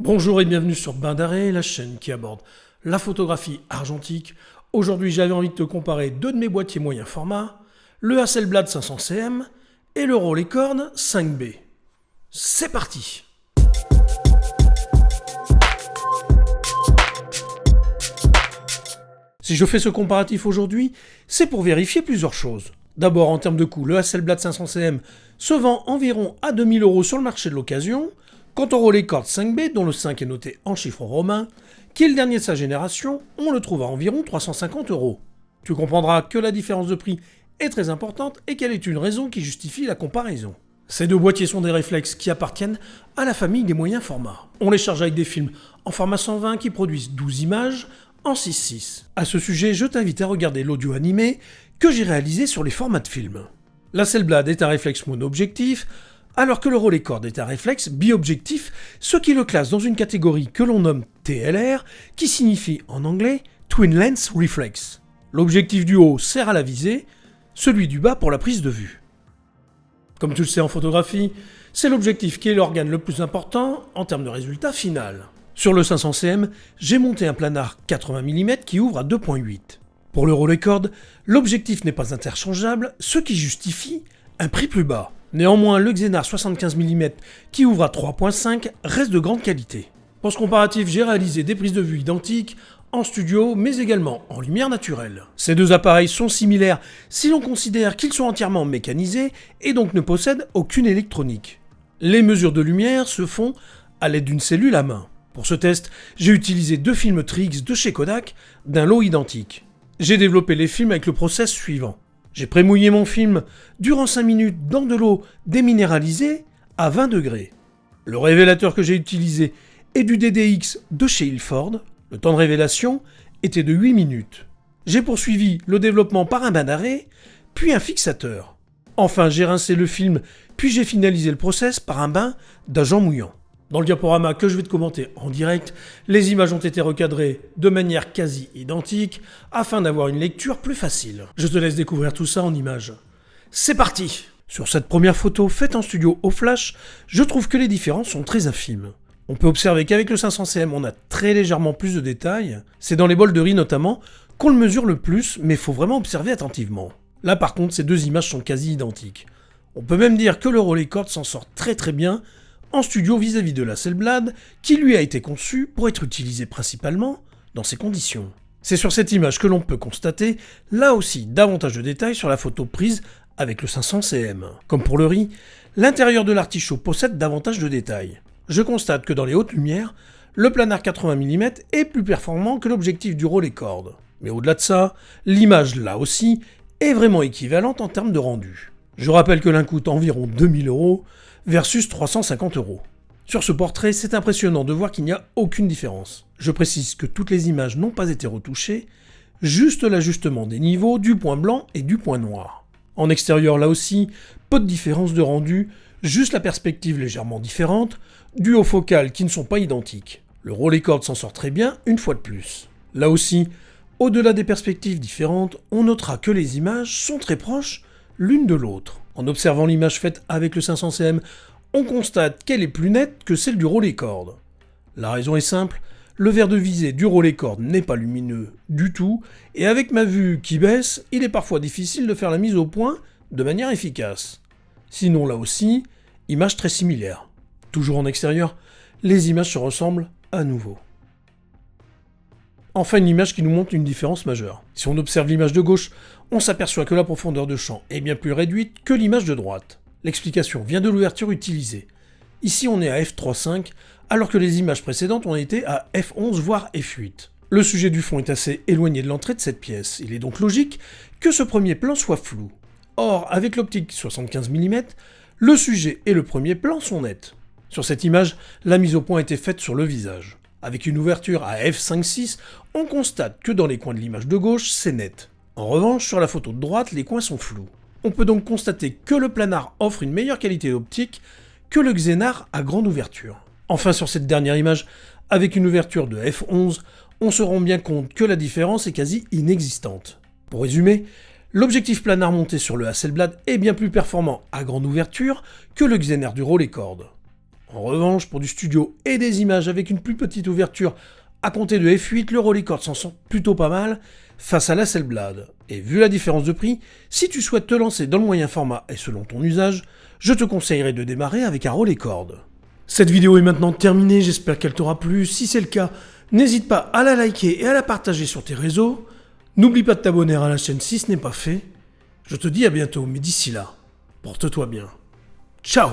Bonjour et bienvenue sur Bain d'Arrêt, la chaîne qui aborde la photographie argentique. Aujourd'hui, j'avais envie de te comparer deux de mes boîtiers moyen format, le Hasselblad 500 cm et le Rolleicord 5B. C'est parti! Si je fais ce comparatif aujourd'hui, c'est pour vérifier plusieurs choses. D'abord, en termes de coût, le Hasselblad 500 cm se vend environ à 2000 € sur le marché de l'occasion. Quant au Rolleicord 5B, dont le 5 est noté en chiffres romains, qui est le dernier de sa génération, on le trouve à environ 350 €. Tu comprendras que la différence de prix est très importante et qu'elle est une raison qui justifie la comparaison. Ces deux boîtiers sont des réflexes qui appartiennent à la famille des moyens formats. On les charge avec des films en format 120 qui produisent 12 images en 6:6. À ce sujet, je t'invite à regarder l'audio animé que j'ai réalisé sur les formats de film. L'Hasselblad est un réflexe mono-objectif, alors que le Rolleicord est un réflexe bi-objectif, ce qui le classe dans une catégorie que l'on nomme TLR, qui signifie en anglais Twin Lens Reflex. L'objectif du haut sert à la visée, celui du bas pour la prise de vue. Comme tu le sais en photographie, c'est l'objectif qui est l'organe le plus important en termes de résultat final. Sur le 500 cm, j'ai monté un planard 80 mm qui ouvre à 2.8. Pour le Rolleicord, l'objectif n'est pas interchangeable, ce qui justifie un prix plus bas. Néanmoins, le Xenar 75 mm qui ouvre à 3.5 reste de grande qualité. Pour ce comparatif, j'ai réalisé des prises de vue identiques en studio, mais également en lumière naturelle. Ces deux appareils sont similaires si l'on considère qu'ils sont entièrement mécanisés et donc ne possèdent aucune électronique. Les mesures de lumière se font à l'aide d'une cellule à main. Pour ce test, j'ai utilisé deux films Tri-X de chez Kodak d'un lot identique. J'ai développé les films avec le process suivant. J'ai prémouillé mon film durant 5 minutes dans de l'eau déminéralisée à 20 degrés. Le révélateur que j'ai utilisé est du DDX de chez Ilford. Le temps de révélation était de 8 minutes. J'ai poursuivi le développement par un bain d'arrêt, puis un fixateur. Enfin, j'ai rincé le film, puis j'ai finalisé le process par un bain d'agent mouillant. Dans le diaporama que je vais te commenter en direct, les images ont été recadrées de manière quasi identique afin d'avoir une lecture plus facile. Je te laisse découvrir tout ça en images. C'est parti! Sur cette première photo faite en studio au flash, je trouve que les différences sont très infimes. On peut observer qu'avec le 500 cm, on a très légèrement plus de détails. C'est dans les bols de riz notamment qu'on le mesure le plus, mais il faut vraiment observer attentivement. Là par contre, ces deux images sont quasi identiques. On peut même dire que le Rolleicord s'en sort très bien en studio vis-à-vis de l'Hasselblad, qui lui a été conçu pour être utilisé principalement dans ces conditions. C'est sur cette image que l'on peut constater, là aussi, davantage de détails sur la photo prise avec le 500 cm. Comme pour le riz, l'intérieur de l'artichaut possède davantage de détails. Je constate que dans les hautes lumières, le planard 80 mm est plus performant que l'objectif du Rolleicord. Mais au-delà de ça, l'image, là aussi, est vraiment équivalente en termes de rendu. Je rappelle que l'un coûte environ 2000 € versus 350 €. Sur ce portrait, c'est impressionnant de voir qu'il n'y a aucune différence. Je précise que toutes les images n'ont pas été retouchées, juste l'ajustement des niveaux, du point blanc et du point noir. En extérieur, là aussi, peu de différence de rendu, juste la perspective légèrement différente, due aux focales qui ne sont pas identiques. Le Rolleicord s'en sort très bien une fois de plus. Là aussi, au-delà des perspectives différentes, on notera que les images sont très proches l'une de l'autre. En observant l'image faite avec le 500 cm, on constate qu'elle est plus nette que celle du Rolleicord. La raison est simple, le verre de visée du Rolleicord n'est pas lumineux du tout, et avec ma vue qui baisse, il est parfois difficile de faire la mise au point de manière efficace. Sinon là aussi, image très similaire. Toujours en extérieur, les images se ressemblent à nouveau. Enfin, une image qui nous montre une différence majeure. Si on observe l'image de gauche, on s'aperçoit que la profondeur de champ est bien plus réduite que l'image de droite. L'explication vient de l'ouverture utilisée. Ici, on est à f3.5, alors que les images précédentes ont été à f11 voire f8. Le sujet du fond est assez éloigné de l'entrée de cette pièce. Il est donc logique que ce premier plan soit flou. Or, avec l'optique 75 mm, le sujet et le premier plan sont nets. Sur cette image, la mise au point a été faite sur le visage. Avec une ouverture à f5.6, on constate que dans les coins de l'image de gauche, c'est net. En revanche, sur la photo de droite, les coins sont flous. On peut donc constater que le planard offre une meilleure qualité optique que le Xenar à grande ouverture. Enfin, sur cette dernière image, avec une ouverture de f11, on se rend bien compte que la différence est quasi inexistante. Pour résumer, l'objectif planard monté sur le Hasselblad est bien plus performant à grande ouverture que le Xenar du Rolleicord. En revanche, pour du studio et des images avec une plus petite ouverture à compter de f8, le Rolleicord s'en sort plutôt pas mal face à la Hasselblad. Et vu la différence de prix, si tu souhaites te lancer dans le moyen format et selon ton usage, je te conseillerais de démarrer avec un Rolleicord. Cette vidéo est maintenant terminée, j'espère qu'elle t'aura plu. Si c'est le cas, n'hésite pas à la liker et à la partager sur tes réseaux. N'oublie pas de t'abonner à la chaîne si ce n'est pas fait. Je te dis à bientôt, mais d'ici là, porte-toi bien. Ciao!